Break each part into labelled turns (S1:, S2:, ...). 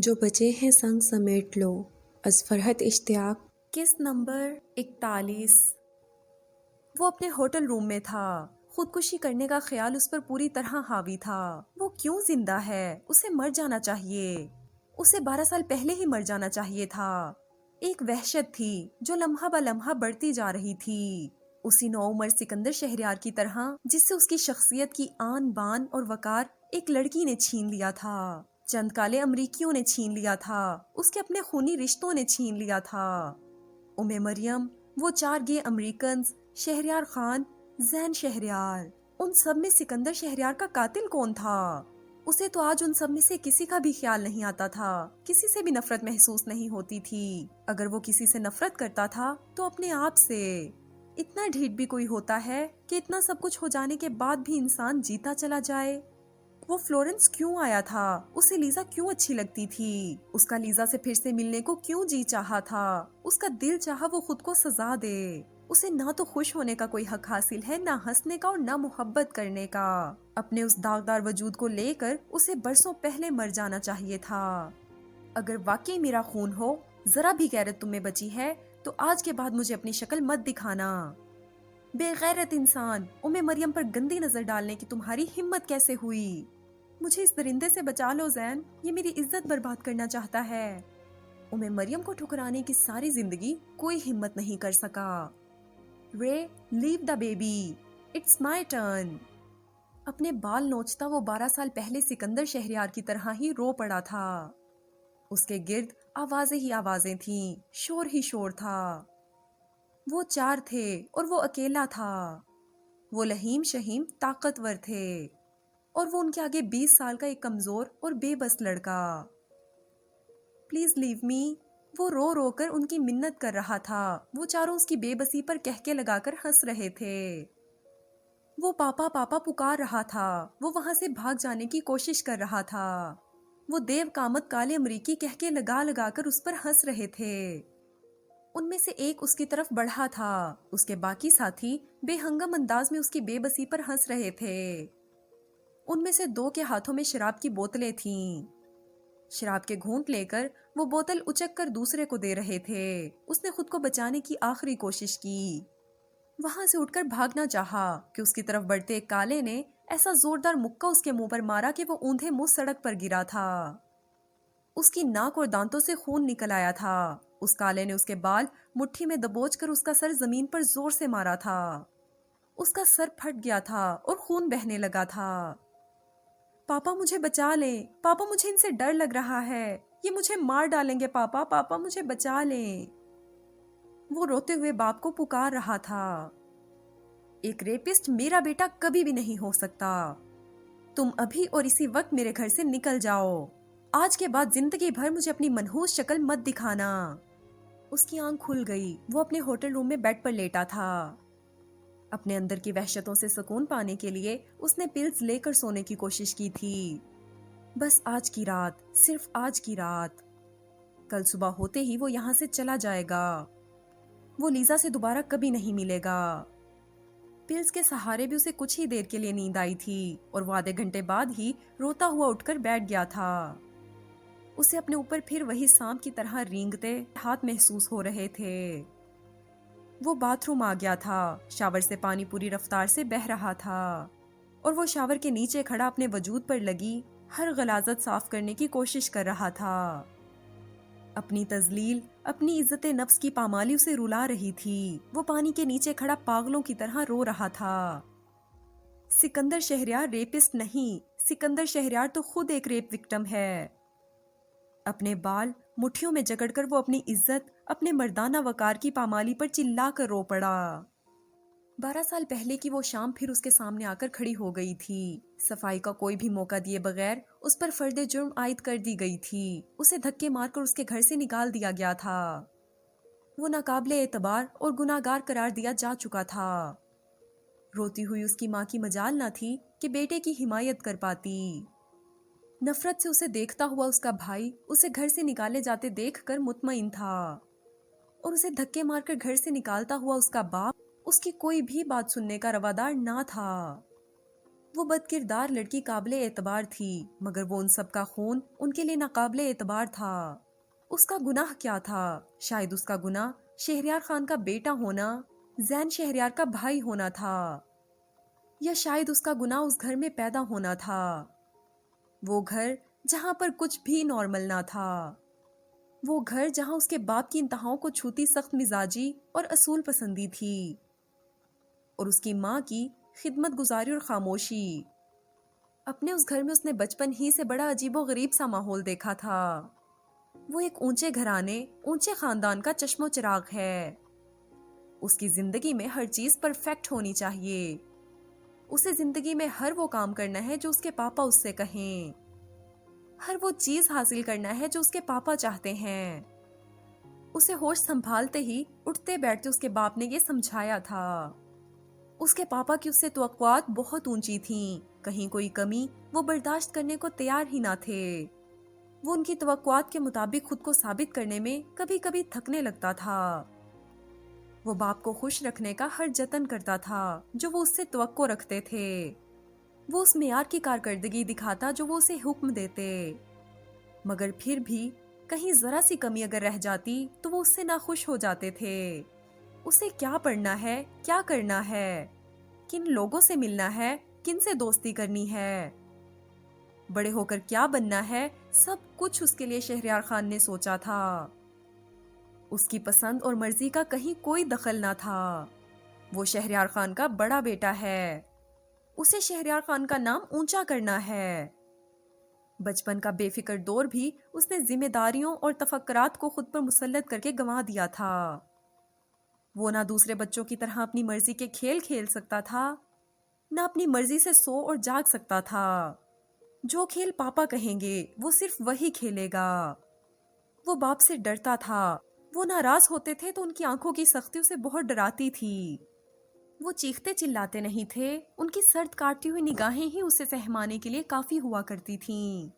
S1: جو بچے ہیں سنگ سمیٹ لو از فرحت اشتیاق۔
S2: قسط نمبر 41۔ وہ اپنے ہوٹل روم میں تھا۔ خودکشی کرنے کا خیال اس پر پوری طرح حاوی تھا۔ وہ کیوں زندہ ہے؟ اسے مر جانا چاہیے۔ اسے 12 سال پہلے ہی مر جانا چاہیے تھا۔ ایک وحشت تھی جو لمحہ بہ لمحہ بڑھتی جا رہی تھی، اسی نوعمر سکندر شہریار کی طرح جس سے اس کی شخصیت کی آن بان اور وقار ایک لڑکی نے چھین لیا تھا، چند کالے امریکیوں نے چھین لیا تھا، اس کے اپنے خونی رشتوں نے چھین لیا تھا۔ مریم، وہ 4 گے امریکنز، شہریار خان، زین شہریار، ان سب میں سکندر شہریار کا قاتل کون تھا؟ اسے تو آج ان سب میں سے کسی کا بھی خیال نہیں آتا تھا، کسی سے بھی نفرت محسوس نہیں ہوتی تھی۔ اگر وہ کسی سے نفرت کرتا تھا تو اپنے آپ سے۔ اتنا ڈھیٹ بھی کوئی ہوتا ہے کہ اتنا سب کچھ ہو جانے کے بعد بھی انسان جیتا چلا جائے؟ وہ فلورنس کیوں آیا تھا؟ اسے لیزا کیوں اچھی لگتی تھی؟ اس کا لیزا سے پھر سے ملنے کو کیوں جی چاہا تھا؟ اس کا دل چاہا وہ خود کو سزا دے۔ اسے نہ تو خوش ہونے کا کوئی حق حاصل ہے، نہ ہنسنے کا اور نہ محبت کرنے کا۔ اپنے اس داغدار وجود کو لے کر اسے برسوں پہلے مر جانا چاہیے تھا۔ اگر واقعی میرا خون ہو، ذرا بھی غیرت تم میں بچی ہے تو آج کے بعد مجھے اپنی شکل مت دکھانا۔ بے غیرت انسان، مریم پر گندی نظر ڈالنے کی تمہاری ہمت کیسے ہوئی؟ مجھے اس درندے سے بچا لو زین، یہ میری عزت برباد کرنا چاہتا ہے۔ مریم کو ٹھکرانے کی ساری زندگی کوئی ہمت نہیں کر سکا۔ رے، leave the baby, it's my turn. اپنے بال نوچتا وہ 12 سال پہلے سکندر شہریار کی طرح ہی رو پڑا تھا۔ اس کے گرد آوازیں ہی آوازیں تھیں، شور ہی شور تھا۔ وہ 4 تھے اور وہ اکیلا تھا۔ وہ لہیم شہیم طاقتور تھے اور وہ ان کے آگے 20 سال کا ایک کمزور اور بے بس لڑکا۔ پلیز لیو می، وہ رو رو کر ان کی منت کر رہا تھا۔ وہ چاروں اس کی بے بسی پر کہکے لگا کر ہنس رہے تھے۔ وہ پاپا پاپا پکار رہا تھا۔ وہ وہاں سے بھاگ جانے کی کوشش کر رہا تھا۔ وہ دیو کامت کالے امریکی کہکے لگا لگا کر اس پر ہنس رہے تھے۔ ان میں سے ایک اس کی طرف بڑھا تھا، اس کے باقی ساتھی بے ہنگم انداز میں اس کی بے بسی پر ہنس رہے تھے۔ ان میں سے 2 کے ہاتھوں میں شراب کی بوتلیں تھیں۔ شراب کے گھونٹ لے کر وہ بوتل اچک کر دوسرے کو دے رہے تھے۔ اس نے خود کو بچانے کی آخری کوشش کی، وہاں سے اٹھ کر بھاگنا چاہا کہ اس کی طرف بڑھتے ایک کالے نے ایسا زوردار مکہ اس کے منہ پر مارا کہ وہ اوندھے منہ سڑک پر گرا تھا۔ اس کی ناک اور دانتوں سے خون نکل آیا تھا۔ اس کالے نے اس کے بال مٹھی میں دبوچ کر اس کا سر زمین پر زور سے مارا تھا۔ اس کا سر پھٹ گیا تھا اور خون بہنے لگا تھا۔ پاپا مجھے بچا لیں، پاپا مجھے ان سے ڈر لگ رہا ہے، یہ مجھے مار ڈالیں گے، پاپا پاپا مجھے بچا لیں۔ وہ روتے ہوئے باپ کو پکار رہا تھا۔ ایک ریپسٹ میرا بیٹا کبھی بھی نہیں ہو سکتا۔ تم ابھی اور اسی وقت میرے گھر سے نکل جاؤ۔ آج کے بعد زندگی بھر مجھے اپنی منحوس شکل مت دکھانا۔ اس کی آنکھ کھل گئی۔ وہ اپنے ہوٹل روم میں بیڈ پر لیٹا تھا۔ اپنے اندر کی وحشتوں سے سکون پانے کے لیے اس نے پلز لے کر سونے کی کوشش کی تھی۔ بس آج کی رات، صرف آج کی رات۔ کل صبح ہوتے ہی وہ یہاں سے چلا جائے گا۔ وہ لیزا سے دوبارہ کبھی نہیں ملے گا۔ پلز کے سہارے بھی اسے کچھ ہی دیر کے لیے نیند آئی تھی اور وہ آدھے گھنٹے بعد ہی روتا ہوا اٹھ کر بیٹھ گیا تھا۔ اسے اپنے اوپر پھر وہی سانپ کی طرح رینگتے ہاتھ محسوس ہو رہے تھے۔ وہ باتھ روم آ گیا تھا۔ شاور سے پانی پوری رفتار سے بہہ رہا تھا اور وہ شاور کے نیچے کھڑا اپنے وجود پر لگی ہر غلاظت صاف کرنے کی کوشش کر رہا تھا۔ اپنی تذلیل، اپنی عزت نفس کی پامالی اسے رلا رہی تھی۔ وہ پانی کے نیچے کھڑا پاگلوں کی طرح رو رہا تھا۔ سکندر شہریار ریپسٹ نہیں، سکندر شہریار تو خود ایک ریپ وکٹم ہے۔ اپنے بال مٹھیوں میں جکڑ کر وہ اپنی عزت، اپنے مردانہ وقار کی پامالی پر چلا کر رو پڑا۔ 12 سال پہلے کی وہ شام پھر اس کے سامنے آ کر کھڑی ہو گئی تھی۔ صفائی کا کوئی بھی موقع دیے بغیر اس پر فرد جرم عائد کر دی گئی تھی۔ اسے دھکے مار کر اس کے گھر سے نکال دیا گیا تھا۔ وہ ناقابل اعتبار اور گناہگار قرار دیا جا چکا تھا۔ روتی ہوئی اس کی ماں کی مجال نہ تھی کہ بیٹے کی حمایت کر پاتی۔ نفرت سے اسے دیکھتا ہوا اس کا بھائی اسے گھر سے نکالے جاتے دیکھ کر مطمئن تھا اور اسے دھکے مار کر گھر سے نکالتا ہوا اس کا باپ اس کی کوئی بھی بات سننے کا روادار نہ تھا۔ وہ بد کردار لڑکی قابل اعتبار تھی، مگر وہ ان سب کا خون ان کے لیے ناقابل اعتبار تھا۔ اس کا گناہ کیا تھا؟ شاید اس کا گناہ شہریار خان کا بیٹا ہونا، زین شہریار کا بھائی ہونا تھا، یا شاید اس کا گناہ اس گھر میں پیدا ہونا تھا، وہ گھر جہاں پر کچھ بھی نارمل نہ تھا، وہ گھر جہاں اس کے باپ کی انتہاؤں کو چھوتی سخت مزاجی اور اصول پسندی تھی، اور اس کی ماں کی خدمت گزاری اور خاموشی۔ اپنے اس گھر میں اس نے بچپن ہی سے بڑا عجیب و غریب سا ماحول دیکھا تھا۔ وہ ایک اونچے گھرانے، اونچے خاندان کا چشم و چراغ ہے۔ اس کی زندگی میں ہر چیز پرفیکٹ ہونی چاہیے۔ اسے زندگی میں ہر وہ کام کرنا ہے جو اس کے پاپا اس سے کہیں، ہر وہ چیز حاصل کرنا ہے جو اس کے پاپا چاہتے ہیں۔ اسے ہوش سنبھالتے ہی اٹھتے بیٹھتے اس کے باپ نے یہ سمجھایا تھا۔ اس کے پاپا کی اس سے توقعات بہت اونچی تھیں، کہیں کوئی کمی وہ برداشت کرنے کو تیار ہی نہ تھے۔ وہ ان کی توقعات کے مطابق خود کو ثابت کرنے میں کبھی کبھی تھکنے لگتا تھا۔ وہ باپ کو خوش رکھنے کا ہر جتن کرتا تھا جو وہ اس سے توقع رکھتے تھے۔ وہ اس معیار کی کارکردگی دکھاتا جو وہ اسے حکم دیتے، مگر پھر بھی کہیں ذرا سی کمی اگر رہ جاتی تو وہ اس سے ناخوش ہو جاتے تھے۔ اسے کیا پڑھنا ہے، کیا کرنا ہے، کن لوگوں سے ملنا ہے، کن سے دوستی کرنی ہے، بڑے ہو کر کیا بننا ہے، سب کچھ اس کے لیے شہریار خان نے سوچا تھا۔ اس کی پسند اور مرضی کا کہیں کوئی دخل نہ تھا۔ وہ شہریار خان کا بڑا بیٹا ہے، اسے شہریار خان کا نام اونچا کرنا ہے۔ بچپن کا بے فکر دور بھی اس نے ذمہ داریوں اور تفکرات کو خود پر مسلط کر کے گنوا دیا تھا۔ وہ نہ دوسرے بچوں کی طرح اپنی مرضی کے کھیل کھیل سکتا تھا، نہ اپنی مرضی سے سو اور جاگ سکتا تھا۔ جو کھیل پاپا کہیں گے وہ صرف وہی کھیلے گا۔ وہ باپ سے ڈرتا تھا، وہ ناراض ہوتے تھے تو ان کی آنکھوں کی سختی اسے بہت ڈراتی تھی۔ وہ چیختے چلاتے نہیں تھے، ان کی سرد کاٹتی ہوئی نگاہیں ہی اسے سہمانے کے لیے کافی ہوا کرتی تھیں۔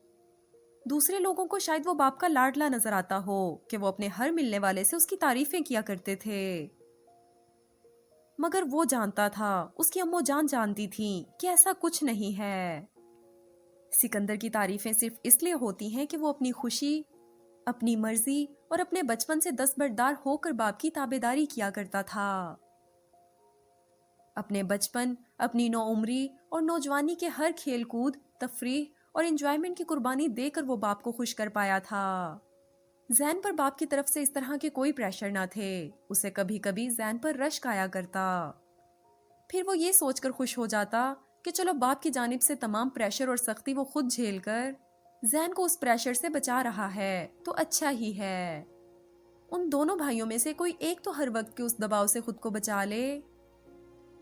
S2: دوسرے لوگوں کو شاید وہ باپ کا لاڈلا نظر آتا ہو کہ وہ اپنے ہر ملنے والے سے اس کی تعریفیں کیا کرتے تھے، مگر وہ جانتا تھا، اس کی اماں جان جانتی تھیں کہ ایسا کچھ نہیں ہے۔ سکندر کی تعریفیں صرف اس لیے ہوتی ہیں کہ وہ اپنی خوشی، اپنی مرضی اور اپنے بچپن سے دستبردار ہو کر باپ کی تابعداری کیا کرتا تھا۔ اپنے بچپن، اپنی نوعمری اور نوجوانی کے ہر کھیل کود، تفریح اور انجوائمنٹ کی قربانی دے کر وہ باپ کو خوش کر پایا تھا۔ زین پر باپ کی طرف سے اس طرح کے کوئی پریشر نہ تھے، اسے کبھی کبھی زین پر رشک آیا کرتا، پھر وہ یہ سوچ کر خوش ہو جاتا کہ چلو باپ کی جانب سے تمام پریشر اور سختی وہ خود جھیل کر زین کو اس پریشر سے بچا رہا ہے تو اچھا ہی ہے۔ ان دونوں بھائیوں میں سے کوئی ایک تو ہر وقت کے اس دباؤ سے خود کو بچا لے۔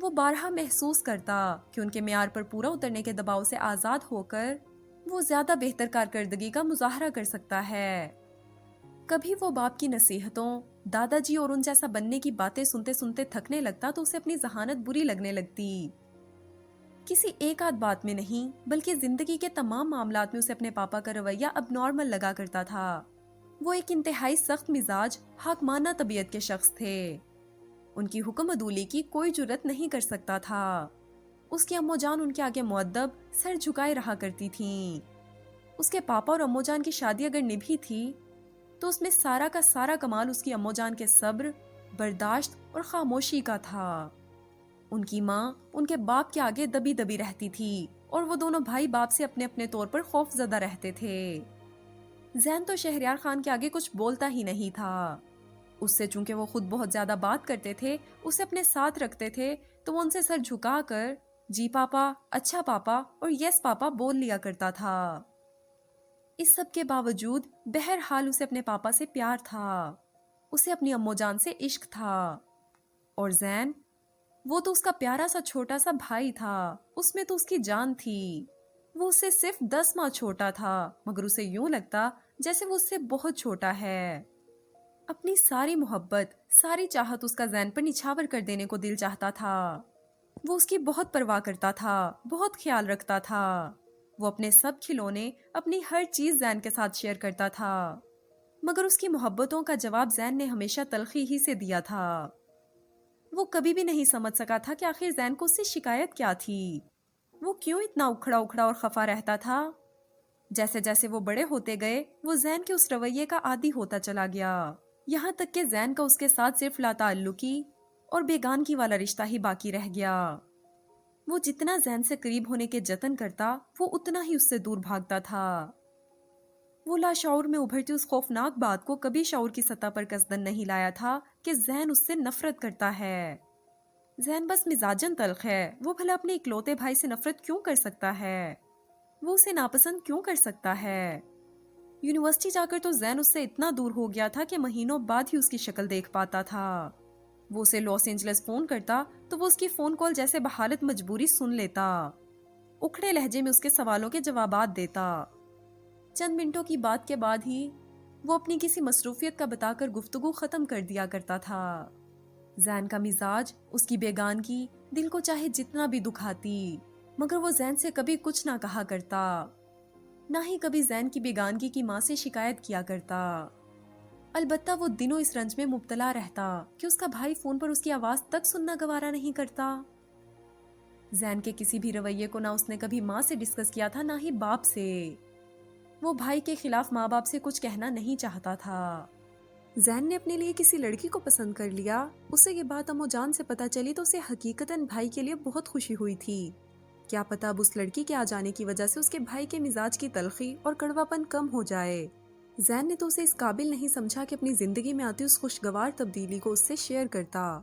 S2: وہ بارہا محسوس کرتا کہ ان کے معیار پر پورا اترنے کے دباؤ سے آزاد ہو کر وہ زیادہ بہتر کارکردگی کا مظاہرہ کر سکتا ہے۔ کبھی وہ باپ کی نصیحتوں، دادا جی اور ان جیسا بننے کی باتیں سنتے سنتے تھکنے لگتا تو اسے اپنی ذہانت بری لگنے لگتی۔ کسی ایک آدھ بات میں نہیں بلکہ زندگی کے تمام معاملات میں اسے اپنے پاپا کا رویہ اب نارمل لگا کرتا تھا۔ وہ ایک انتہائی سخت مزاج، حاکمانہ طبیعت کے شخص تھے، ان کی حکم عدولی کی کوئی جرت نہیں کر سکتا تھا۔ اس کی امو جان ان کے آگے مؤدب، سر جھکائے رہا کرتی تھیں۔ اس کے پاپا اور امو جان کی شادی اگر نبھی تھی تو اس میں سارا کا سارا کمال اس کی امو جان کے صبر، برداشت اور خاموشی کا تھا۔ ان کی ماں ان کے باپ کے آگے دبی دبی رہتی تھی اور وہ دونوں بھائی باپ سے اپنے اپنے طور پر خوف زدہ رہتے تھے۔ زین تو شہریار خان کے آگے کچھ بولتا ہی نہیں تھا، اس سے چونکہ وہ خود بہت زیادہ بات کرتے تھے، اسے اپنے ساتھ رکھتے تھے تو وہ ان سے سر جھکا کر جی پاپا، اچھا پاپا اور یس پاپا بول لیا کرتا تھا۔ اس سب کے باوجود بہرحال اسے اپنے پاپا سے پیار تھا، اسے اپنی امو جان سے عشق تھا، اور زین، وہ تو اس کا پیارا سا چھوٹا سا بھائی تھا، اس میں تو اس کی جان تھی۔ وہ اس سے صرف 10 ماہ چھوٹا تھا، مگر اسے یوں لگتا جیسے وہ اس سے بہت چھوٹا ہے۔ اپنی ساری محبت، ساری چاہت اس کا زین پر نچھاور کر دینے کو دل چاہتا تھا۔ وہ اس کی بہت پرواہ کرتا تھا، بہت خیال رکھتا تھا۔ وہ اپنے سب کھلونے، اپنی ہر چیز زین کے ساتھ شیئر کرتا تھا، مگر اس کی محبتوں کا جواب زین نے ہمیشہ تلخی ہی سے دیا تھا۔ وہ کبھی بھی نہیں سمجھ سکا تھا کہ آخر زین کو اس سے شکایت کیا تھی۔ وہ کیوں اتنا اکھڑا اکھڑا اور خفا رہتا تھا؟ جیسے جیسے وہ بڑے ہوتے گئے وہ زین کے اس رویے کا عادی ہوتا چلا گیا، یہاں تک کہ زین کا اس کے ساتھ صرف لاتعلقی اور بیگانگی والا رشتہ ہی باقی رہ گیا۔ وہ جتنا زین سے قریب ہونے کے جتن کرتا وہ اتنا ہی اس سے دور بھاگتا تھا۔ وہ لاشعور میں ابھرتی اس خوفناک بات کو کبھی شعور کی سطح پر قصدن نہیں لایا تھا کہ زین اس سے نفرت کرتا ہے۔ زین بس مزاجن تلخ ہے، وہ بھلا اپنے اکلوتے بھائی سے نفرت کیوں کر سکتا ہے؟ وہ اسے ناپسند کیوں کر سکتا ہے؟ یونیورسٹی جا کر تو زین اس سے اتنا دور ہو گیا تھا کہ مہینوں بعد ہی اس کی شکل دیکھ پاتا تھا۔ وہ اسے لاس اینجلس فون کرتا تو وہ اس کی فون کال جیسے بحالت مجبوری سن لیتا، اکھڑے لہجے میں اس کے سوالوں کے جوابات دیتا۔ چند منٹوں کی بات کے بعد ہی وہ اپنی کسی مصروفیت کا بتا کر گفتگو ختم کر دیا کرتا تھا۔ زین کا مزاج، اس کی بیگانگی دل کو چاہے جتنا بھی دکھاتی، مگر وہ زین سے کبھی کچھ نہ کہا کرتا، نہ ہی کبھی زین کی بیگانگی کی ماں سے شکایت کیا کرتا۔ البتہ وہ دنوں اس رنج میں مبتلا رہتا کہ اس کا بھائی فون پر اس کی آواز تک سننا گوارا نہیں کرتا۔ زین کے کسی بھی رویے کو نہ اس نے کبھی ماں سے ڈسکس کیا تھا نہ ہی باپ سے۔ وہ بھائی کے خلاف ماں باپ سے کچھ کہنا نہیں چاہتا تھا۔
S1: زین نے اپنے لیے کسی لڑکی کو پسند کر لیا۔ اسے یہ بات امو جان سے پتہ چلی تو اسے حقیقتاً بھائی کے لیے بہت خوشی ہوئی تھی۔ کیا پتہ اب اس لڑکی کے آ جانے کی وجہ سے اس کے بھائی کے مزاج کی تلخی اور کڑواپن کم ہو جائے۔ زین نے تو اسے اس قابل نہیں سمجھا کہ اپنی زندگی میں آتی اس خوشگوار تبدیلی کو اس سے شیئر کرتا۔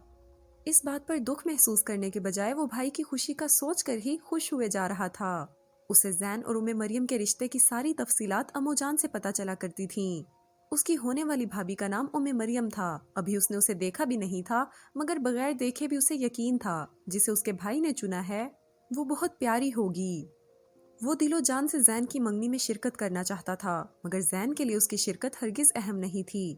S1: اس بات پر دکھ محسوس کرنے کے بجائے وہ بھائی کی خوشی کا سوچ کر ہی خوش ہوئے جا رہا تھا۔ اسے زین اور مریم کے رشتے کی ساری تفصیلات امو جان سے پتہ چلا کرتی تھیں۔ اس کی ہونے والی بھابھی کا نام مریم تھا۔ ابھی اس نے اسے دیکھا بھی نہیں تھا، مگر بغیر دیکھے بھی اسے یقین تھا جسے اس کے بھائی نے چنا ہے وہ بہت پیاری ہوگی۔ وہ دل و جان سے زین کی منگنی میں شرکت کرنا چاہتا تھا، مگر زین کے لیے اس کی شرکت ہرگز اہم نہیں تھی۔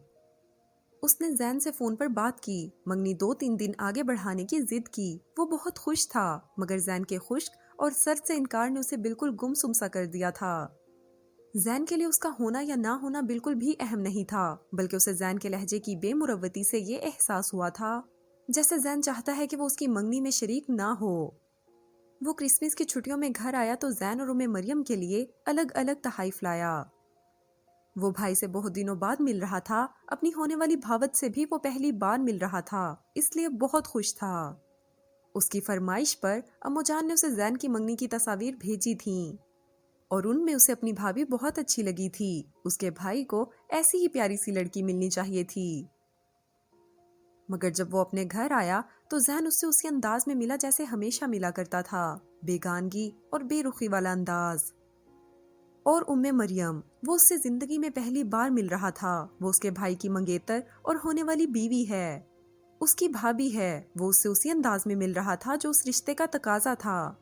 S1: اس نے زین سے فون پر بات کی، منگنی 2-3 دن آگے بڑھانے کی ضد کی۔ وہ بہت خوش تھا، مگر زین کے خشک اور سرد سے انکار نے اسے بالکل گم سا کر دیا تھا۔ زین کے لیے اس کا ہونا یا نہ ہونا بالکل بھی اہم نہیں تھا، بلکہ اسے زین کے لہجے کی بے مروتی سے یہ احساس ہوا تھا جیسے زین چاہتا ہے کہ وہ اس کی منگنی میں شریک نہ ہو۔ وہ کرسمس کی چھٹیوں میں گھر آیا تو زین اور مریم کے لیے الگ الگ تحائف لایا۔ وہ بھائی سے بہت دنوں بعد مل رہا تھا، اپنی ہونے والی بھاوت سے بھی وہ پہلی بار مل رہا تھا، اس لیے بہت خوش تھا۔ اس کی فرمائش پر امو جان نے اسے زین کی منگنی کی تصاویر بھیجی تھیں اور ان میں اسے اپنی بھابھی بہت اچھی لگی تھی۔ اس کے بھائی کو ایسی ہی پیاری سی لڑکی ملنی چاہیے تھی۔ مگر جب وہ اپنے گھر آیا تو زین اس سے اسی انداز میں ملا جیسے ہمیشہ ملا کرتا تھا، بیگانگی اور بے رخی والا انداز۔ اور مریم، وہ اس سے زندگی میں پہلی بار مل رہا تھا۔ وہ اس کے بھائی کی منگیتر اور ہونے والی بیوی ہے، اس کی بھابھی ہے۔ وہ اس سے اسی انداز میں مل رہا تھا جو اس رشتے کا تقاضا تھا،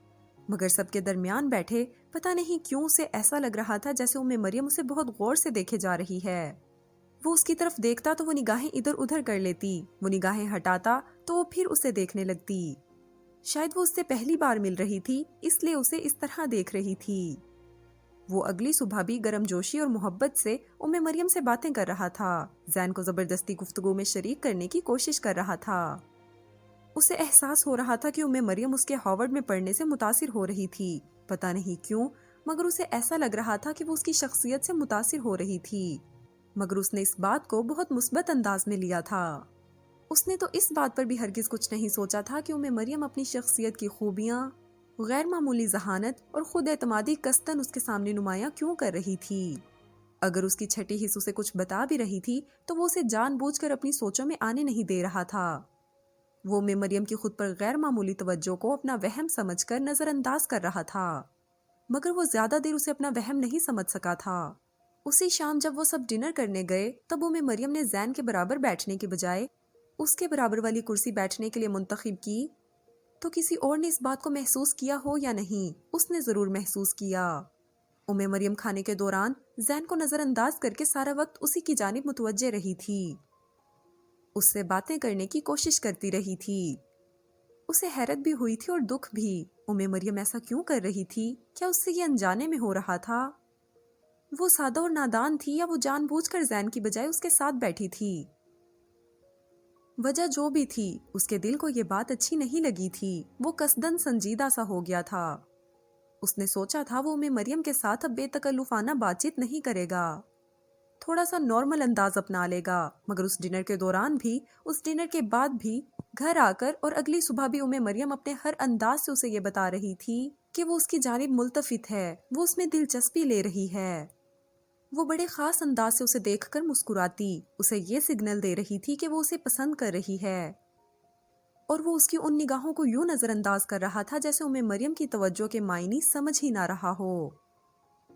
S1: مگر سب کے درمیان بیٹھے پتہ نہیں کیوں اسے ایسا لگ رہا تھا جیسے مریم اسے بہت غور سے دیکھے جا رہی ہے۔ وہ اس کی طرف دیکھتا تو وہ نگاہیں ادھر ادھر کر لیتی، وہ نگاہیں ہٹاتا تو وہ پھر اسے دیکھنے لگتی۔ شاید وہ اس سے پہلی بار مل رہی تھی، اس لیے اسے اس طرح دیکھ رہی تھی۔ وہ اگلی صبح بھی گرم جوشی اور محبت سے مریم سے باتیں کر رہا تھا، زین کو زبردستی گفتگو میں شریک کرنے کی کوشش کر رہا تھا۔ اسے احساس ہو رہا تھا کہ مریم اس کے ہارورڈ میں پڑھنے سے متاثر ہو رہی تھی، پتہ نہیں کیوں، مگر اسے ایسا لگ رہا تھا کہ وہ اس کی شخصیت سے متاثر ہو رہی تھی، مگر اس نے اس بات کو بہت مثبت انداز میں لیا تھا۔ اس نے تو اس بات پر بھی ہرگز کچھ نہیں سوچا تھا کہ مریم اپنی شخصیت کی خوبیاں، غیر معمولی ذہانت اور خود اعتمادی قصداً اس کے سامنے نمایاں کیوں کر رہی تھی۔ اگر اس کی چھٹی حص اسے کچھ بتا بھی رہی تھی تو وہ اسے جان بوجھ کر اپنی سوچوں میں آنے نہیں دے رہا تھا۔ وہ مریم کی خود پر غیر معمولی توجہ کو اپنا وہم سمجھ کر نظر انداز کر رہا تھا، مگر وہ زیادہ دیر اسے اپنا وہم نہیں سمجھ سکا تھا۔ اسی شام جب وہ سب ڈنر کرنے گئے تب مریم نے زین کے برابر بیٹھنے کے بجائے اس کے برابر والی کرسی بیٹھنے کے لیے منتخب کی۔ تو کسی اور نے اس بات کو محسوس کیا ہو یا نہیں، اس نے ضرور محسوس کیا۔ مریم کھانے کے دوران زین کو نظر انداز کر کے سارا وقت اسی کی جانب متوجہ رہی تھی، اس سے باتیں کرنے کی کوشش کرتی رہی تھی۔ اسے حیرت بھی ہوئی تھی اور دکھ بھی، مریم ایسا کیوں کر رہی تھی؟ کیا اس سے یہ انجانے میں ہو رہا تھا؟ وہ سادہ اور نادان تھی یا وہ جان بوجھ کر زین کی بجائے اس کے ساتھ بیٹھی تھی؟ وجہ جو بھی تھی، اس کے دل کو یہ بات اچھی نہیں لگی تھی، وہ قصداً سنجیدہ سا ہو گیا تھا۔ اس نے سوچا تھا وہ مریم کے ساتھ اب بے تکلفانہ بات چیت نہیں کرے گا، تھوڑا سا نارمل انداز اپنا لے گا، مگر اس ڈنر کے دوران بھی، اس ڈنر کے بعد بھی، گھر آ کر اور اگلی صبح بھی مریم اپنے ہر انداز سے اسے یہ بتا رہی تھی کہ وہ اس کی جانب ملتفت ہے، وہ اس میں دلچسپی لے رہی ہے۔ وہ بڑے خاص انداز سے اسے دیکھ کر مسکراتی، اسے یہ سگنل دے رہی تھی کہ وہ اسے پسند کر رہی ہے، اور وہ اس کی ان نگاہوں کو یوں نظر انداز کر رہا تھا جیسے مریم کی توجہ کے معنی سمجھ ہی نہ رہا ہو۔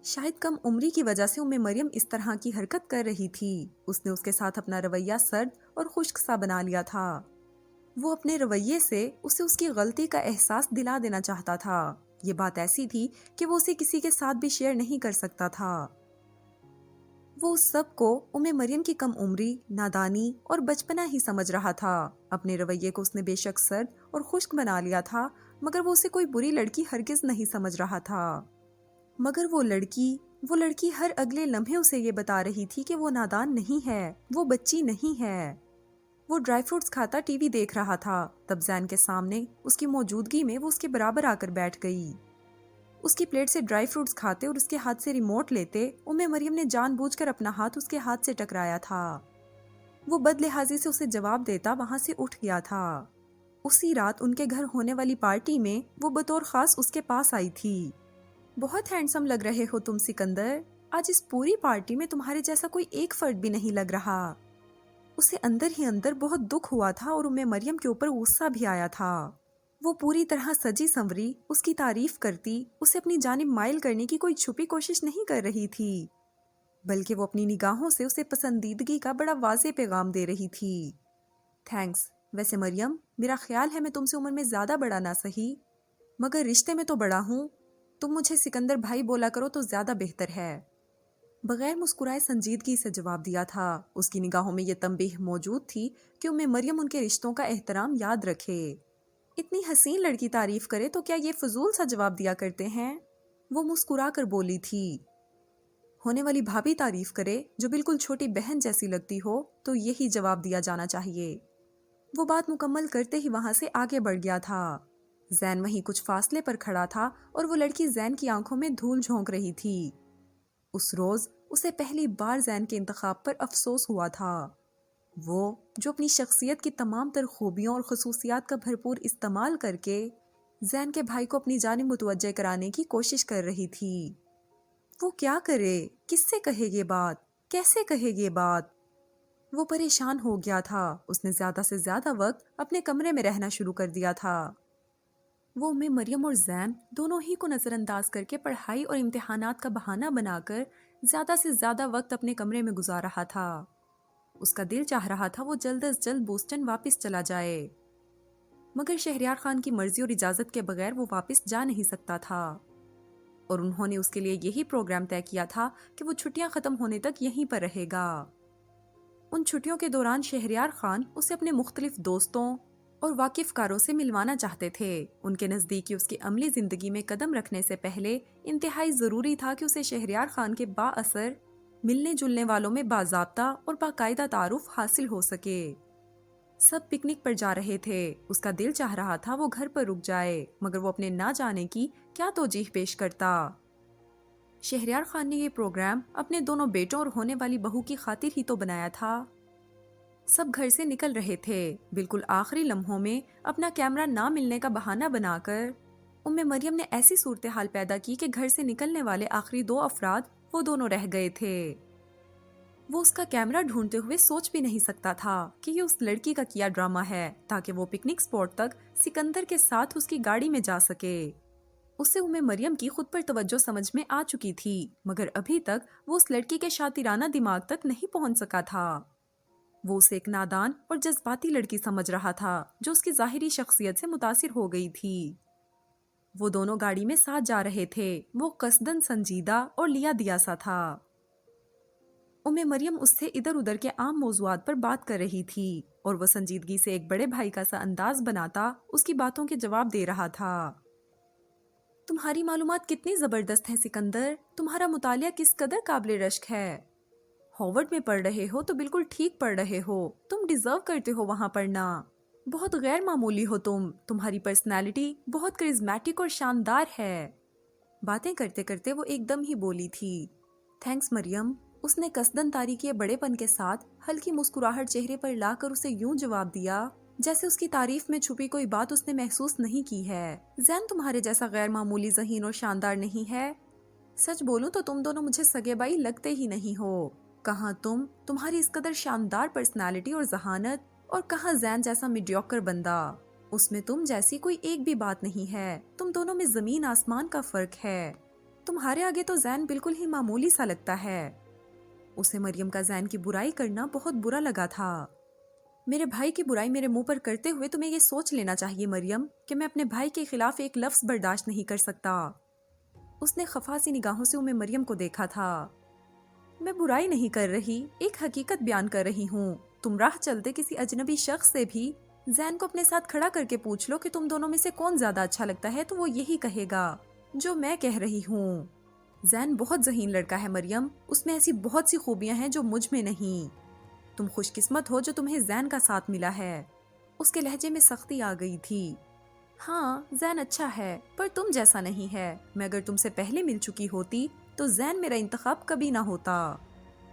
S1: شاید کم عمری کی وجہ سے مریم اس طرح کی حرکت کر رہی تھی، اس نے اس کے ساتھ اپنا رویہ سرد اور خشک سا بنا لیا تھا۔ وہ اپنے رویے سے اسے اس کی غلطی کا احساس دلا دینا چاہتا تھا، یہ بات ایسی تھی کہ وہ اسے کسی کے ساتھ بھی شیئر نہیں کر سکتا تھا۔ وہ اس سب کو مریم کی کم عمری، نادانی اور بچپنا ہی سمجھ رہا تھا۔ اپنے رویے کو اس نے بے شک سرد اور خشک بنا لیا تھا، مگر وہ اسے کوئی بری لڑکی ہرگز نہیں سمجھ رہا تھا۔ مگر وہ لڑکی ہر اگلے لمحے اسے یہ بتا رہی تھی کہ وہ نادان نہیں ہے، وہ بچی نہیں ہے۔ وہ ڈرائی فروٹس کھاتا ٹی وی دیکھ رہا تھا، تب زین کے سامنے اس کی موجودگی میں وہ اس کے برابر آ کر بیٹھ گئی۔ اس کی پلیٹ سے ڈرائی فروٹس کھاتے اور اس کے ہاتھ سے ریموٹ لیتے مریم نے جان بوجھ کر اپنا ہاتھ اس کے ہاتھ سے ٹکرایا تھا۔ وہ بد لحاظی سے اسے جواب دیتا وہاں سے اٹھ گیا تھا۔ اسی رات ان کے گھر ہونے والی پارٹی میں وہ بطور خاص اس کے پاس آئی تھی۔ بہت ہینڈسم لگ رہے ہو تم سکندر، آج اس پوری پارٹی میں تمہارے جیسا کوئی ایک فرد بھی نہیں لگ رہا۔ اسے اندر ہی اندر بہت دکھ ہوا تھا اور مریم کے اوپر غصہ بھی آیا تھا۔ وہ پوری طرح سجی سنوری اس کی تعریف کرتی، اسے اپنی جانب مائل کرنے کی کوئی چھپی کوشش نہیں کر رہی تھی، بلکہ وہ اپنی نگاہوں سے اسے پسندیدگی کا بڑا واضح پیغام دے رہی تھی۔ تھینکس، ویسے مریم میرا خیال ہے میں تم سے عمر میں زیادہ بڑا نہ سہی، مگر رشتے میں تو بڑا ہوں، تم مجھے سکندر بھائی بولا کرو تو زیادہ بہتر ہے۔ بغیر مسکرائے سنجیدگی سے جواب دیا تھا۔ اس کی نگاہوں میں یہ تنبیہ موجود تھی کہ مریم ان کے رشتوں کا احترام یاد رکھے۔ اتنی حسین لڑکی تعریف کرے تو کیا یہ فضول سا جواب دیا کرتے ہیں؟ وہ مسکرا کر بولی تھی۔ ہونے والی بھابھی تعریف کرے جو بالکل چھوٹی بہن جیسی لگتی ہو تو یہی جواب دیا جانا چاہیے۔ وہ بات مکمل کرتے ہی وہاں سے آگے بڑھ گیا تھا۔ زین وہیں کچھ فاصلے پر کھڑا تھا اور وہ لڑکی زین کی آنکھوں میں دھول جھونک رہی تھی۔ اس روز اسے پہلی بار زین کے انتخاب پر افسوس ہوا تھا۔ وہ جو اپنی شخصیت کی تمام تر خوبیوں اور خصوصیات کا بھرپور استعمال کر کے زین کے بھائی کو اپنی جانب متوجہ کرانے کی کوشش کر رہی تھی۔ وہ کیا کرے، کس سے کہے یہ بات، کیسے کہے یہ بات؟ وہ پریشان ہو گیا تھا۔ اس نے زیادہ سے زیادہ وقت اپنے کمرے میں رہنا شروع کر دیا تھا۔ وہ مریم اور زین دونوں ہی کو نظر انداز کر کے پڑھائی اور امتحانات کا بہانہ بنا کر زیادہ سے زیادہ وقت اپنے کمرے میں گزار رہا تھا۔ اس کا دل چاہ رہا تھا وہ جلد از جلد بوسٹن واپس چلا جائے، مگر شہریار خان کی مرضی اور اجازت کے بغیر وہ واپس جا نہیں سکتا تھا، اور انہوں نے اس کے لیے یہی پروگرام طے کیا تھا کہ وہ چھٹیاں ختم ہونے تک یہیں پر رہے گا۔ ان چھٹیوں کے دوران شہریار خان اسے اپنے مختلف دوستوں اور واقف کاروں سے ملوانا چاہتے تھے۔ ان کے نزدیک اس کی عملی زندگی میں قدم رکھنے سے پہلے انتہائی ضروری تھا کہ اسے شہریار خان کے با اثر ملنے جلنے والوں میں باضابطہ اور باقاعدہ تعارف حاصل ہو سکے۔ سب پکنک پر جا رہے تھے، اس کا دل چاہ رہا تھا وہ گھر پر رک جائے، مگر وہ اپنے نہ جانے کی کیا توجیہ پیش کرتا؟ شہریار خان نے یہ پروگرام اپنے دونوں بیٹوں اور ہونے والی بہو کی خاطر ہی تو بنایا تھا۔ سب گھر سے نکل رہے تھے، بالکل آخری لمحوں میں اپنا کیمرہ نہ ملنے کا بہانہ بنا کر مریم نے ایسی صورتحال پیدا کی کہ گھر سے نکلنے والے آخری دو افراد وہ دونوں رہ گئے تھے۔ وہ اس کا کیمرہ ڈھونڈتے ہوئے سوچ بھی نہیں سکتا تھا کہ یہ اس لڑکی کا کیا ڈرامہ ہے تاکہ وہ پکنک سپاٹ تک سکندر کے ساتھ اس کی گاڑی میں جا سکے۔ اسے مریم کی خود پر توجہ سمجھ میں آ چکی تھی، مگر ابھی تک وہ اس لڑکی کے شاطرانہ دماغ تک نہیں پہنچ سکا تھا۔ وہ اسے ایک نادان اور جذباتی لڑکی سمجھ رہا تھا جو اس کی ظاہری شخصیت سے متاثر ہو گئی تھی۔ وہ دونوں گاڑی میں ساتھ جا رہے تھے، وہ قصدن سنجیدہ اور لیا دیا سا تھا۔ مریم اس سے ادھر ادھر کے عام موضوعات پر بات کر رہی تھی اور وہ سنجیدگی سے ایک بڑے بھائی کا سا انداز بناتا اس کی باتوں کے جواب دے رہا تھا۔ تمہاری معلومات کتنی زبردست ہیں سکندر، تمہارا مطالعہ کس قدر قابل رشک ہے۔ ہارورڈ میں پڑھ رہے ہو تو بالکل ٹھیک پڑھ رہے ہو، تم ڈیزرو کرتے ہو وہاں پڑھنا۔ بہت غیر معمولی ہو تمہاری پرسنالٹی بہت کرزمیٹک اور شاندار ہے۔ باتیں کرتے کرتے وہ ایک دم ہی بولی تھی، تھینکس مریم۔ اس نے قصدن طاری کے بڑے پن کے ساتھ ہلکی مسکراہٹ چہرے پر لا کر اسے یوں جواب دیا جیسے اس کی تعریف میں چھپی کوئی بات اس نے محسوس نہیں کی ہے۔ زین تمہارے جیسا غیر معمولی ذہین اور شاندار نہیں ہے۔ سچ بولوں تو تم دونوں مجھے سگے بائی لگتے ہی نہیں ہو۔ کہاں تمہاری اس قدر شاندار پرسنالٹی اور ذہانت، اور کہاں زین جیسا میڈیوکر بندہ۔ اس میں تم جیسی کوئی ایک بھی بات نہیں ہے۔ تم دونوں میں زمین آسمان کا فرق ہے۔ تمہارے آگے تو زین بالکل ہی معمولی سا لگتا ہے۔ اسے مریم کا زین کی برائی کرنا بہت برا لگا تھا۔ میرے بھائی کی برائی میرے منہ پر کرتے ہوئے تمہیں یہ سوچ لینا چاہیے مریم کہ میں اپنے بھائی کے خلاف ایک لفظ برداشت نہیں کر سکتا۔ اس نے خفا سی نگاہوں سے مریم کو دیکھا تھا۔ میں برائی نہیں کر رہی، ایک حقیقت بیان کر رہی ہوں۔ تم راہ چلتے کسی اجنبی شخص سے بھی زین کو اپنے ساتھ کھڑا کر کے پوچھ لو کہ تم دونوں میں سے کون زیادہ اچھا لگتا ہے، تو وہ یہی کہے گا جو میں کہہ رہی ہوں۔ زین بہت ذہین لڑکا ہے مریم، اس میں ایسی بہت سی خوبیاں ہیں جو مجھ میں نہیں۔ تم خوش قسمت ہو جو تمہیں زین کا ساتھ ملا ہے۔ اس کے لہجے میں سختی آ گئی تھی۔ ہاں زین اچھا ہے، پر تم جیسا نہیں ہے۔ میں اگر تم سے پہلے مل چکی ہوتی تو زین میرا انتخاب کبھی نہ ہوتا۔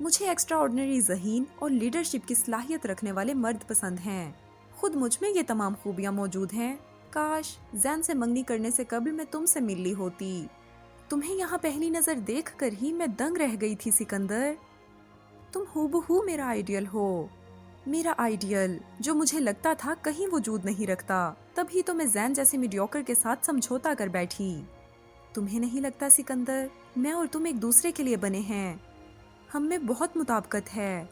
S1: مجھے ایکسٹرا آرڈنری ذہین اور لیڈرشپ کی صلاحیت رکھنے والے مرد پسند ہیں۔ خود مجھ میں یہ تمام خوبیاں موجود ہیں۔ کاش زین سے منگنی کرنے سے قبل میں تم سے مل لی ہوتی۔ تمہیں یہاں پہلی نظر دیکھ کر ہی میں دنگ رہ گئی تھی سکندر۔ تم ہو بہو میرا آئیڈیل ہو، میرا آئیڈیل جو مجھے لگتا تھا کہیں وجود نہیں رکھتا۔ تبھی تو میں زین جیسے میڈیوکر کے ساتھ سمجھوتا کر بیٹھی۔ تمہیں نہیں لگتا سکندر، میں اور تم ایک دوسرے کے لیے بنے ہیں، ہم میں بہت مطابقت ہے۔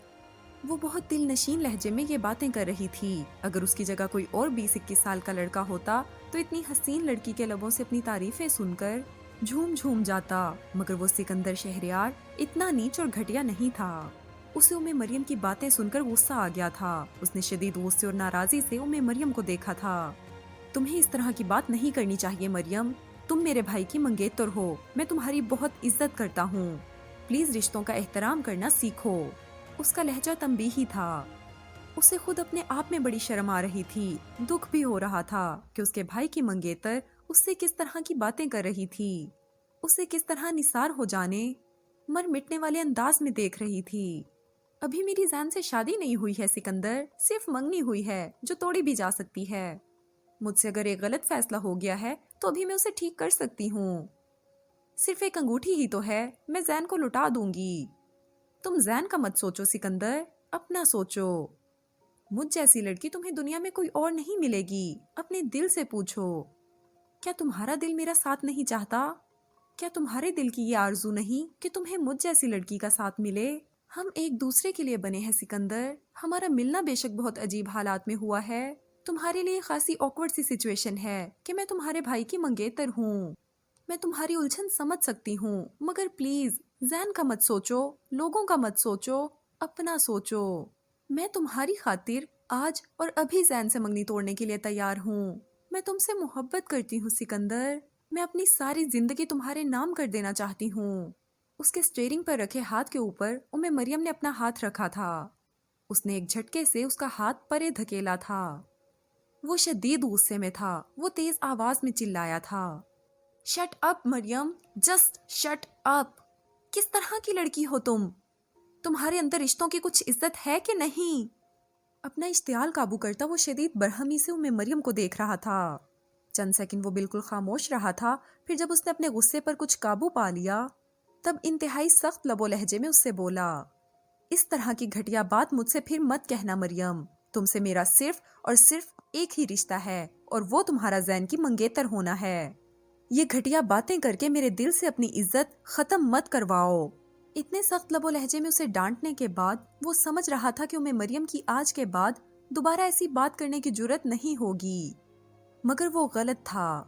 S1: وہ بہت دل نشین لہجے میں یہ باتیں کر رہی تھی۔ اگر اس کی جگہ کوئی اور 20-21 سال کا لڑکا ہوتا تو اتنی حسین لڑکی کے لبوں سے اپنی تعریفیں سن کر جھوم جاتا، مگر وہ سکندر شہریار اتنا نیچ اور گھٹیا نہیں تھا۔ اسے مریم کی باتیں سن کر غصہ آ گیا تھا۔ اس نے شدید غصے اور ناراضی سے مریم کو دیکھا تھا۔ تمہیں اس طرح کی بات نہیں کرنی چاہیے مریم، تم میرے بھائی کی منگیتر ہو، میں تمہاری بہت عزت کرتا ہوں، پلیز رشتوں کا احترام کرنا سیکھو۔ اس کا لہجہ تنبیہی تھا۔ اسے خود اپنے آپ میں بڑی شرم آ رہی تھی، دکھ بھی ہو رہا تھا کہ اس کے بھائی کی منگیتر اس سے کس طرح کی باتیں کر رہی تھی، اسے کس طرح نثار ہو جانے، مر مٹنے والے انداز میں دیکھ رہی تھی۔ ابھی میری زین سے شادی نہیں ہوئی ہے سکندر، صرف منگنی ہوئی ہے جو توڑی بھی جا سکتی ہے۔ مجھ سے اگر ایک غلط فیصلہ ہو گیا ہے تو ابھی میں اسے ٹھیک کر سکتی ہوں۔ صرف ایک انگوٹھی ہی تو ہے، میں زین کو لٹا دوں گی۔ تم زین کا مت سوچو سکندر، اپنا سوچو۔ مجھ جیسی لڑکی تمہیں دنیا میں کوئی اور نہیں ملے گی، اپنے دل سے پوچھو، کیا تمہارا دل میرا ساتھ نہیں چاہتا؟ کیا تمہارے دل کی یہ آرزو نہیں کہ تمہیں مجھ جیسی لڑکی کا ساتھ ملے؟ ہم ایک دوسرے کے لیے بنے ہیں سکندر، ہمارا ملنا بے شک بہت عجیب حالات میں ہوا ہے۔ تمہارے لیے خاصی آکورڈ سی سچویشن ہے کہ میں تمہارے بھائی کی منگیتر ہوں۔ میں تمہاری الجھن سمجھ سکتی ہوں، مگر پلیز زین کا مت سوچو، لوگوں کا مت سوچو، اپنا سوچو۔ میں تمہاری خاطر آج اور ابھی زین سے منگنی توڑنے کے لیے تیار ہوں۔ میں تم سے محبت کرتی ہوں سکندر، میں اپنی ساری زندگی تمہارے نام کر دینا چاہتی ہوں۔ اس کے اسٹیئرنگ پر رکھے ہاتھ کے اوپر مریم نے اپنا ہاتھ رکھا تھا۔ اس نے ایک جھٹکے سے اس کا ہاتھ پرے دھکیلا تھا۔ وہ شدید غصے میں تھا، وہ تیز آواز میں چلایا تھا، شٹ اپ مریم، جسٹ شٹ اپ۔ کس طرح کی لڑکی ہو تم؟ تمہارے اندر رشتوں کی کچھ عزت ہے کہ نہیں؟ اپنا اشتعال قابو کرتا وہ شدید برہمی سے مریم کو دیکھ رہا تھا۔ چند سیکنڈ وہ بالکل خاموش رہا تھا، پھر جب اس نے اپنے غصے پر کچھ قابو پا لیا تب انتہائی سخت لب و لہجے میں اس سے بولا، اس طرح کی گھٹیا بات مجھ سے پھر مت کہنا مریم، تم سے میرا صرف اور صرف ایک ہی رشتہ ہے اور وہ تمہارا زین کی منگیتر ہونا ہے۔ یہ گھٹیا باتیں کر کے میرے دل سے اپنی عزت ختم مت کرواؤ۔ اتنے سخت لب و لہجے میں اسے ڈانٹنے کے بعد وہ سمجھ رہا تھا کہ مریم کی آج کے بعد دوبارہ ایسی بات کرنے کی جرت نہیں ہوگی، مگر وہ غلط تھا۔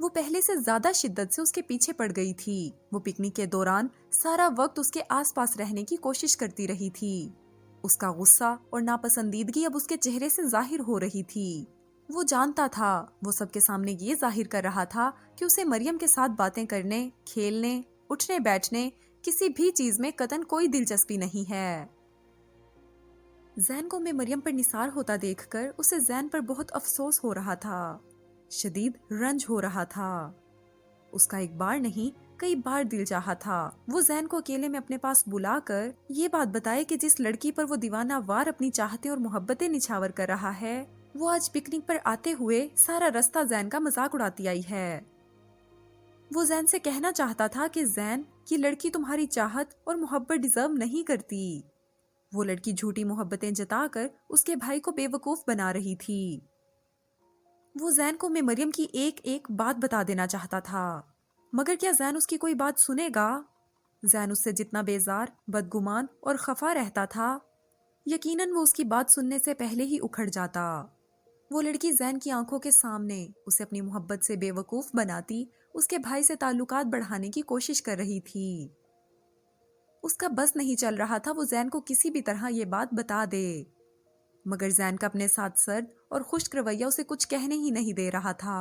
S1: وہ پہلے سے زیادہ شدت سے اس کے پیچھے پڑ گئی تھی۔ وہ پکنک کے دوران سارا وقت اس کے آس پاس رہنے کی کوشش کرتی رہی تھی۔ اس کا غصہ اور ناپسندیدگی اب اس کے چہرے سے ظاہر ہو رہی تھی۔ وہ جانتا تھا، وہ سب کے سامنے یہ ظاہر کر رہا تھا کہ اسے مریم کے ساتھ باتیں کرنے، کھیلنے، اٹھنے بیٹھنے، کسی بھی چیز میں قطعاً کوئی دلچسپی نہیں ہے۔ زین کو مریم پر نثار ہوتا دیکھ کر اسے زین پر بہت افسوس ہو رہا تھا، شدید رنج ہو رہا تھا۔ اس کا ایک بار نہیں
S2: کئی بار دل چاہا تھا وہ زین کو اکیلے میں اپنے پاس بلا کر یہ بات بتائے کہ جس لڑکی پر وہ دیوانہ وار اپنی چاہتیں اور محبتیں نچھاور کر رہا ہے وہ آج پکنک پر آتے ہوئے سارا رستہ زین کا مذاق اڑاتی آئی ہے۔ وہ زین سے کہنا چاہتا تھا کہ زین، یہ لڑکی تمہاری چاہت اور محبت ڈیزرو نہیں کرتی۔ وہ لڑکی جھوٹی محبتیں جتا کر اس کے بھائی کو بے وقوف بنا رہی تھی۔ وہ زین کو مریم کی ایک ایک بات بتا دینا چاہتا تھا، مگر کیا زین اس کی کوئی بات سنے گا؟ زین اس سے جتنا بیزار، بدگمان اور خفا رہتا تھا، یقیناً وہ اس کی بات سننے سے پہلے ہی اکھڑ جاتا۔ وہ لڑکی زین کی آنکھوں کے سامنے اسے اپنی محبت سے بے وقوف بناتی اس کے بھائی سے تعلقات بڑھانے کی کوشش کر رہی تھی۔ اس کا بس نہیں چل رہا تھا وہ زین کو کسی بھی طرح یہ بات بتا دے، مگر زین کا اپنے ساتھ سرد اور خشک رویہ اسے کچھ کہنے ہی نہیں دے رہا تھا۔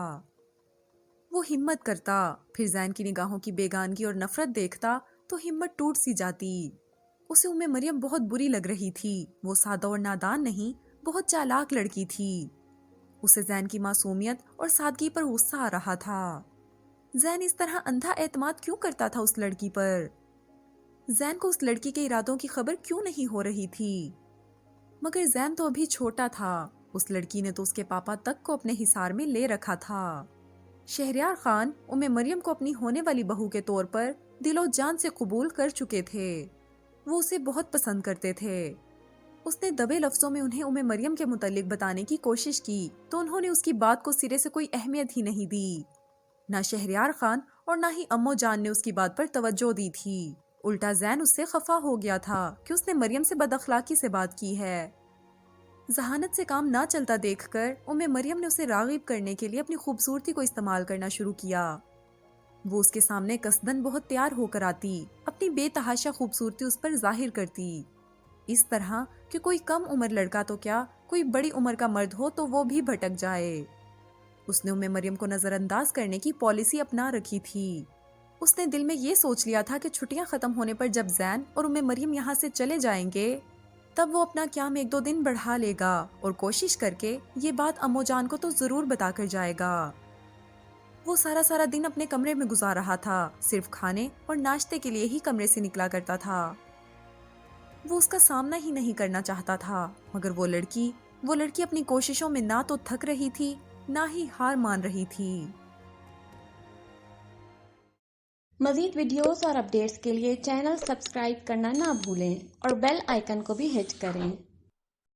S2: وہ ہمت کرتا، پھر زین کی نگاہوں کی بیگانگی اور نفرت دیکھتا تو ہمت ٹوٹ سی جاتی۔ اسے مریم بہت بری لگ رہی تھی۔ وہ سادہ اور نادان نہیں، بہت چالاک لڑکی تھی۔ اسے زین کی معصومیت اور سادگی پر غصہ آ رہا تھا۔ زین اس طرح اندھا اعتماد کیوں کرتا تھا اس لڑکی پر؟ زین کو اس لڑکی کے ارادوں کی خبر کیوں نہیں ہو رہی تھی؟ مگر زین تو ابھی چھوٹا تھا، اس لڑکی نے تو اس کے پاپا تک کو اپنے حصار میں لے رکھا تھا۔ شہریار خان مریم کو اپنی ہونے والی بہو کے طور پر دل و جان سے قبول کر چکے تھے۔ وہ اسے بہت پسند کرتے تھے۔ اس نے دبے لفظوں میں انہیں مریم کے متعلق بتانے کی کوشش کی تو انہوں نے اس کی بات کو سرے سے کوئی اہمیت ہی نہیں دی۔ نہ شہریار خان اور نہ ہی امو جان نے اس کی بات پر توجہ دی تھی۔ الٹا زین اس سے خفا ہو گیا تھا کہ اس نے مریم سے بد اخلاقی سے بات کی ہے۔ ذہانت سے کام نہ چلتا دیکھ کر مریم نے اسے راغب کرنے کے لیے اپنی خوبصورتی کو استعمال کرنا شروع کیا۔ وہ اس کے سامنے قصدن بہت تیار ہو کر آتی، اپنی بے تحاشا خوبصورتی اس پر ظاہر کرتی، اس طرح کہ کوئی کم عمر لڑکا تو کیا، کوئی بڑی عمر کا مرد ہو تو وہ بھی بھٹک جائے۔ اس نے مریم کو نظر انداز کرنے کی پالیسی اپنا رکھی تھی۔ اس نے دل میں یہ سوچ لیا تھا کہ چھٹیاں ختم ہونے پر جب زین اور مریم یہاں سے چلے جائیں گے تب وہ اپنا قیام 1-2 دن بڑھا لے گا اور کوشش کر کے یہ بات امو جان کو تو ضرور بتا کر جائے گا۔ وہ سارا دن اپنے کمرے میں گزار رہا تھا، صرف کھانے اور ناشتے کے لیے ہی کمرے سے نکلا کرتا تھا۔ وہ اس کا سامنا ہی نہیں کرنا چاہتا تھا، مگر وہ لڑکی اپنی کوششوں میں نہ تو تھک رہی تھی نہ ہی ہار مان رہی تھی۔
S3: مزید ویڈیوز اور اپڈیٹس کے لیے چینل سبسکرائب کرنا نہ بھولیں اور بیل آئیکن کو بھی ہٹ کریں۔